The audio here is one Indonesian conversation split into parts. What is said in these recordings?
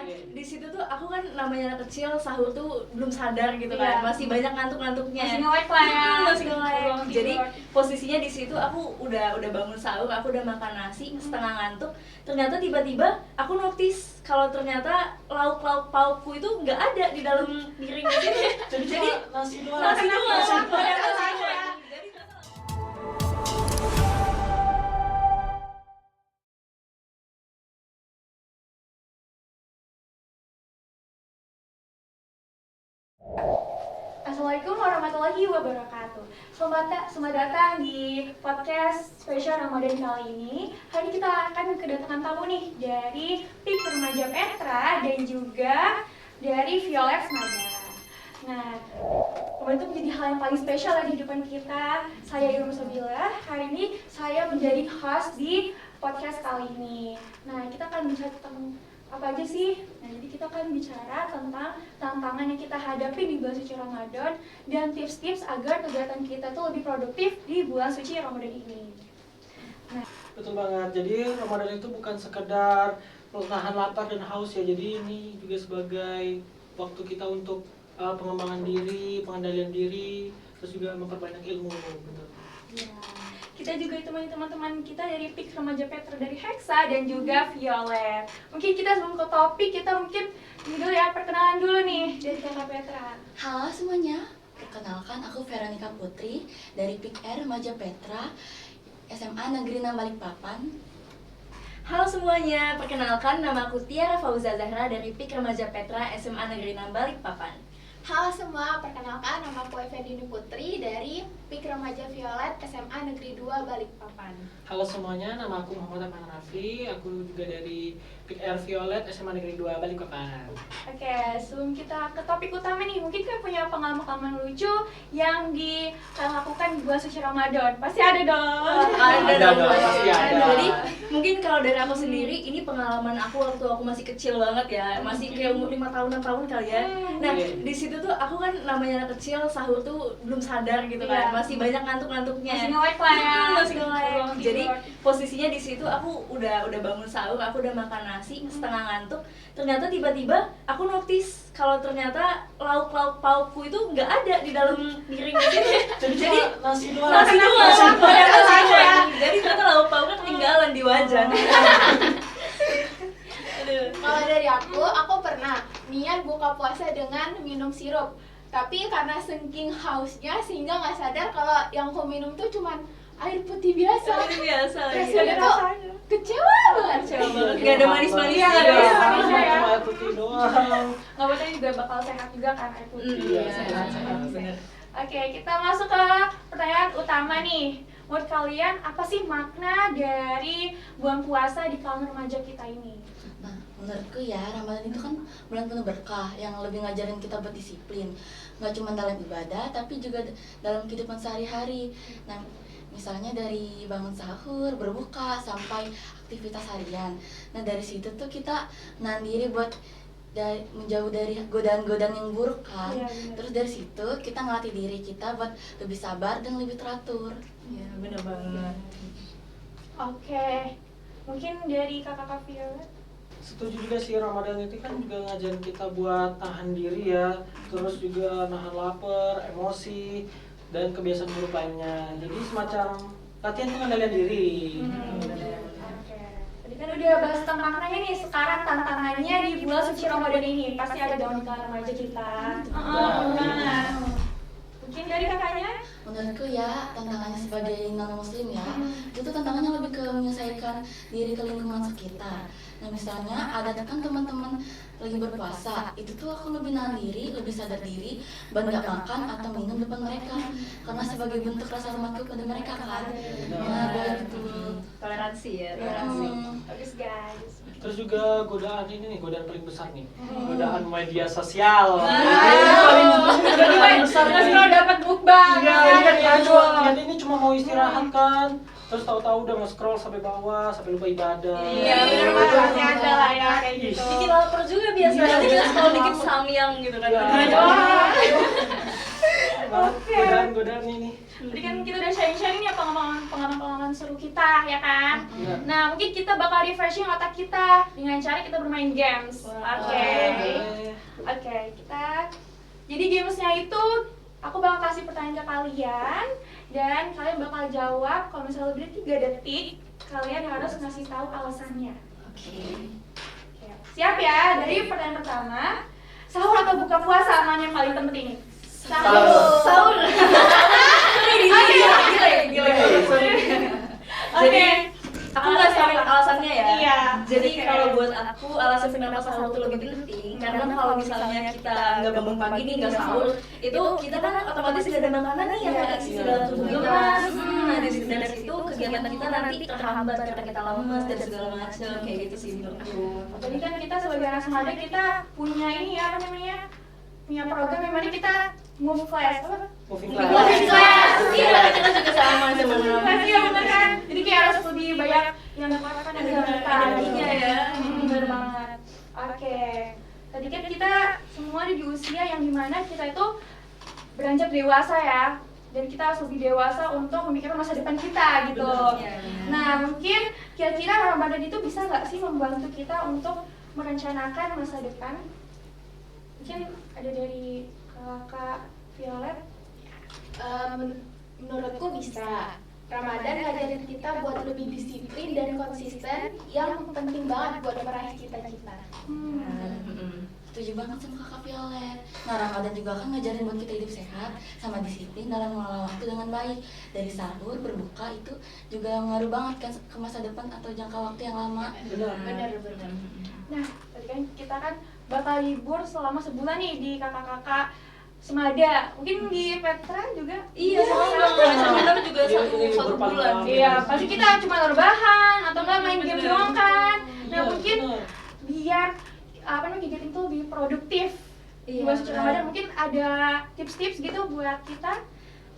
di situ tuh aku kan namanya anak kecil, sahur tuh belum sadar gitu kan, masih banyak ngantuk-ngantuknya. Masih nge-lag lah ya. Masih nge-lag. Jadi posisinya di situ aku udah bangun sahur, aku udah makan nasi, setengah ngantuk. Ternyata tiba-tiba aku notice kalau ternyata lauk-lauk paukku itu nggak ada di dalam piring itu. Jadi nasi doang. nasi doang. Assalamualaikum warahmatullahi wabarakatuh. Selamat datang di podcast spesial Ramadan kali ini. Hari ini kita akan kedatangan tamu nih dari PIK Remaja Petra dan juga dari Violet Semada. Nah, itu menjadi hal yang paling spesial di kehidupan kita. Saya Irma Sabila. Hari ini saya menjadi host di podcast kali ini. Nah, kita akan bicara tentang apa aja sih? Nah, jadi kita akan bicara tentang tantangan yang kita hadapi di bulan suci Ramadan dan tips-tips agar kegiatan kita tuh lebih produktif di bulan suci Ramadan ini. Nah, Betul banget. Jadi Ramadan itu bukan sekedar menahan lapar dan haus ya. Jadi ini juga sebagai waktu kita untuk pengembangan diri, pengendalian diri, terus juga memperbanyak ilmu. Betul. ya. Kita juga ditemani teman-teman kita dari PIK Remaja Petra dari Hexa dan juga Violet. Mungkin kita sebelum ke topik, kita mungkin ini dulu ya, perkenalan dulu nih dari Kakak Petra. Halo semuanya, perkenalkan aku Veronica Putri dari PIK Remaja Petra SMA Negeri 6 Balikpapan. Halo semuanya, perkenalkan nama aku Tiara Fauza Zahra dari PIK Remaja Petra SMA Negeri 6 Balikpapan. Halo semua, perkenalkan nama aku Evendini Putri dari PIK Remaja Violet SMA Negeri 2 Balikpapan. Halo semuanya, nama aku Muhammad Aman Raffi. Aku juga dari PIK Violet SMA Negeri 2 Balikpapan. Oke, sebelum kita ke topik utama nih, mungkin kan punya pengalaman lucu yang dilakukan di bulan suci Ramadan. Pasti ada dong. Ada dong, pasti ada. Jadi mungkin kalau dari aku sendiri, ini pengalaman aku waktu aku masih kecil banget ya, masih kayak umur 5 tahun, 6 tahun kali ya. Nah, di situ tuh aku kan namanya anak kecil, sahur tuh belum sadar gitu kan, masih banyak ngantuk-ngantuknya. Masih nge-lag lah ya. Masih nge-lag. Jadi posisinya di situ aku udah bangun sahur, aku udah makan nasi, setengah ngantuk. Ternyata tiba-tiba aku notice kalau ternyata lauk-lauk paukku itu nggak ada di dalam piring itu. Jadi nasi doang. nasi doang. Jadi ternyata lauk pauknya ketinggalan di wajan. Kalau dari aku pernah niat buka puasa dengan minum sirup. Tapi karena saking hausnya sehingga nggak sadar kalau yang aku minum tuh cuman air putih biasa. Itu biasa lagi. Rasanya tuh kecewa banget. Kecewa banget. Nggak ada manis-manisnya Iya, dong. iya. Cuma air putih doang. Nggak apa-apa juga bakal sehat juga kan air putih. Iya, sehat. bener. Oke, kita masuk ke pertanyaan utama nih. Menurut kalian apa sih makna dari bulan puasa di kalangan remaja kita ini? Nah, menurutku ya Ramadan itu kan bulan penuh berkah yang lebih ngajarin kita berdisiplin. Nggak cuma dalam ibadah, tapi juga dalam kehidupan sehari-hari. Nah, misalnya dari bangun sahur, berbuka, sampai aktivitas harian. Nah, dari situ tuh kita menahan diri buat menjauh dari godaan-godaan yang buruk kan. Iya, bener. Terus dari situ kita ngelatih diri kita buat lebih sabar dan lebih teratur. Iya, bener banget. Oke, mungkin dari kakak Violet. Setuju juga sih, Ramadan itu kan juga ngajarin kita buat tahan diri ya. Terus juga nahan lapar, emosi, dan kebiasaan buruk lainnya. Jadi semacam latihan pengendalian diri. Oke. Tadi kan udah bahas tentang maknanya nih, sekarang tantangannya di bulan suci Ramadan ini pasti ada dong di kalangan remaja kita. Nah, mungkin dari kakaknya? Menurutku ya tantangannya sebagai non muslim ya, itu tantangannya lebih ke menyelesaikan diri ke lingkungan sekitar. Nah misalnya ada kan teman-teman lagi berpuasa, itu tuh aku lebih nahan diri, lebih sadar diri, buat nggak makan atau minum depan mereka, karena sebagai bentuk rasa hormatku pada mereka kan. Nah begitu. Toleransi ya, toleransi. Bagus guys. Terus juga godaan ini nih, godaan paling besar nih. Godaan media sosial. Jadi paling besar kalau dapat mukbang. Iya, ini kan niat ini cuma mau istirahat kan. Terus tahu-tahu udah nge-scroll sampai bawah, sampai lupa ibadah. Iya, benar banget. Pasti ada lah ya kayak gitu. Bikin lapar juga biasanya, nanti kita scroll dikit samyang gitu kan. banget Oke. godaan-godaan ini. Tadi kan kita udah sharing-sharing ya pengalaman seru kita, ya kan? Iya. Nah, mungkin kita bakal refreshing otak kita dengan cara kita bermain games. Oke. Boleh. Oke, kita jadi gamesnya itu aku bakal kasih pertanyaan ke kalian dan kalian bakal jawab. Kalau misalnya lebih dari 3 detik, kalian harus ngasih tahu alasannya. Oke. Oke. Siap ya? Dari pertanyaan pertama, sahur atau buka puasa mana yang paling penting? Sahur. Gila. Jadi aku nggak sampai alasannya ya. Iya. Jadi Oke. kalau buat aku alasan kenapa sahur itu lebih penting karena kalau misalnya kita nggak bangun pagi nih nggak sahur, itu kita kan otomatis nggak ada makanan nih yang terisi dalam tubuh kita. Nah dari situ kegiatan kita nanti terhambat karena kita lemes dan segala macam kayak gitu sih menurutku. Jadi kan kita sebagai anak muda kita punya ini ya, apa namanya? Punya program yang mana kita move flash. Apa? Moving Moving class. class. Iya kita juga sama sebenarnya. Iya bener kan? Jadi kayak harus lebih banyak yang melakukan Energinya ya. Bener banget. Oke. Tadi kan kita semua ada di usia yang dimana kita itu beranjak dewasa ya. Dan kita harus lebih dewasa untuk memikirkan masa depan kita gitu. Iya. Nah mungkin kira-kira Ramadan itu bisa nggak sih membantu kita untuk merencanakan masa depan? Mungkin ada dari Kakak Violet. Menurutku bisa. Ramadan ngajarin kita buat lebih disiplin dan konsisten, yang penting banget buat meraih cita-cita. Setuju banget sama Kakak Violet. Nah, Ramadan juga kan ngajarin buat kita hidup sehat sama disiplin dalam mengelola waktu dengan baik. Dari sahur, berbuka itu juga ngaruh banget kan ke masa depan atau jangka waktu yang lama. Bener. Nah, tadi kan kita kan bakal libur selama sebulan nih di kakak-kakak Semada. Mungkin di Petra juga. Iya sama kita juga Iya, satu ini libur paling bulan. lama. Iya, pasti kita cuma rebahan atau enggak main game doang kan. Nah, Iya, mungkin bener. biar apa namanya kegiatan itu lebih produktif. Di Iya, bulan suci Ramadan mungkin ada tips-tips gitu buat kita.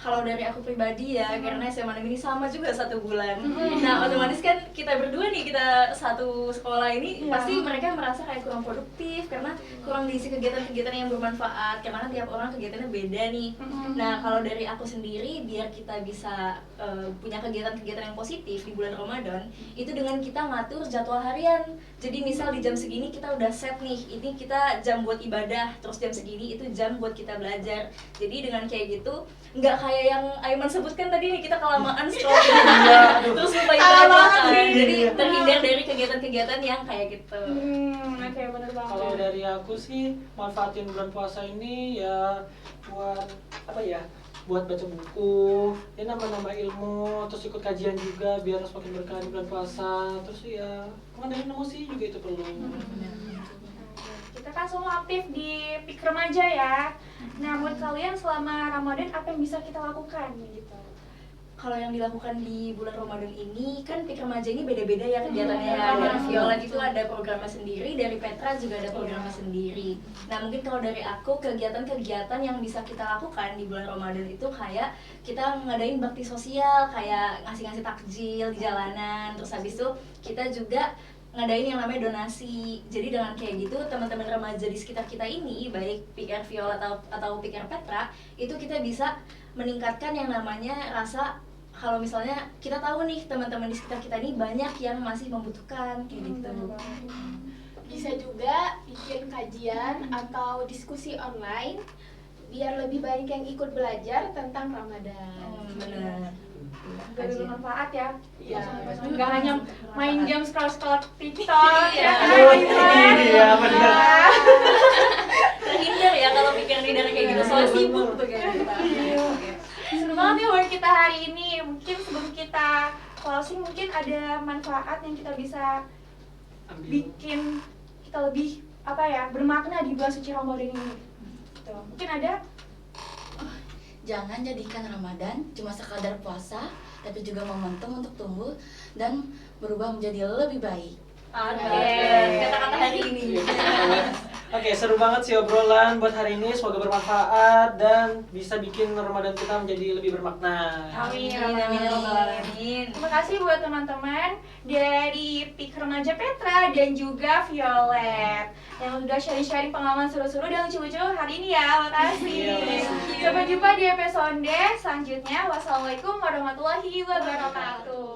Kalau dari aku pribadi ya, karena SMA negeri ini sama juga 1 bulan. Nah, otomatis kan kita berdua nih, kita satu sekolah ini, Iya. pasti mereka merasa kayak kurang produktif karena kurang diisi kegiatan-kegiatan yang bermanfaat. Karena tiap orang kegiatannya beda nih. Nah, kalau dari aku sendiri, biar kita bisa punya kegiatan-kegiatan yang positif di bulan Ramadan, itu dengan kita ngatur jadwal harian. Jadi misal di jam segini kita udah set nih, ini kita jam buat ibadah, terus jam segini itu jam buat kita belajar. Jadi dengan kayak gitu, nggak kayak yang Aiman sebutkan tadi nih, kita kelamaan scroll terus lupa ibadah kan. Jadi terhindar dari kegiatan-kegiatan yang kayak gitu. Oke, bener banget. Kalau dari aku sih manfaatin bulan puasa ini ya buat apa ya? Buat baca buku, ya nambah-nambah ilmu, terus ikut kajian juga biar semakin berkah di bulan puasa. Terus ya mengandalkan emosi juga itu perlu. Kita kan semua aktif di PIK Remaja ya. Nah, buat kalian selama Ramadan apa yang bisa kita lakukan gitu? Kalau yang dilakukan di bulan Ramadan ini kan PIK Remaja ini beda-beda ya kegiatannya. Iya. Dari Violet itu ada programnya sendiri, dari Petra juga ada programnya sendiri. Nah mungkin kalau dari aku kegiatan-kegiatan yang bisa kita lakukan di bulan Ramadan itu kayak kita ngadain bakti sosial, kayak ngasih-ngasih takjil di jalanan. Terus habis itu kita juga ngadain yang namanya donasi. Jadi dengan kayak gitu teman-teman remaja di sekitar kita ini, baik PIKR Viola atau PIKR Petra, itu kita bisa meningkatkan yang namanya rasa kalau misalnya kita tahu nih teman-teman di sekitar kita ini banyak yang masih membutuhkan kayak gitu. Bisa juga bikin kajian atau diskusi online biar lebih banyak yang ikut belajar tentang Ramadan. Benar. Gak bermanfaat ya. Iya. Nggak hanya main game scroll TikTok Iya. ya kan, gitu kan. Iya, benar. Terhindar ya kalau pikiran dari kayak gitu, soalnya sibuk tuh kayak kita. Seru banget ya buat kita hari ini. Mungkin sebelum kita closing mungkin ada manfaat yang kita bisa bikin kita lebih apa ya bermakna di bulan suci Ramadan ini. Gitu. Mungkin ada. Jangan jadikan Ramadan cuma sekadar puasa, tapi juga momentum untuk tumbuh dan berubah menjadi lebih baik. Oke, kata-kata hari ini. Oke, seru banget sih obrolan buat hari ini. Semoga bermanfaat dan bisa bikin Ramadan kita menjadi lebih bermakna. Amin. Amin. Terima kasih buat teman-teman dari PIK Remaja Petra dan juga Violet yang udah sharing-sharing pengalaman seru-seru dan lucu-lucu hari ini ya. Makasih. Iya, Sampai jumpa di episode selanjutnya. Wassalamualaikum warahmatullahi wabarakatuh.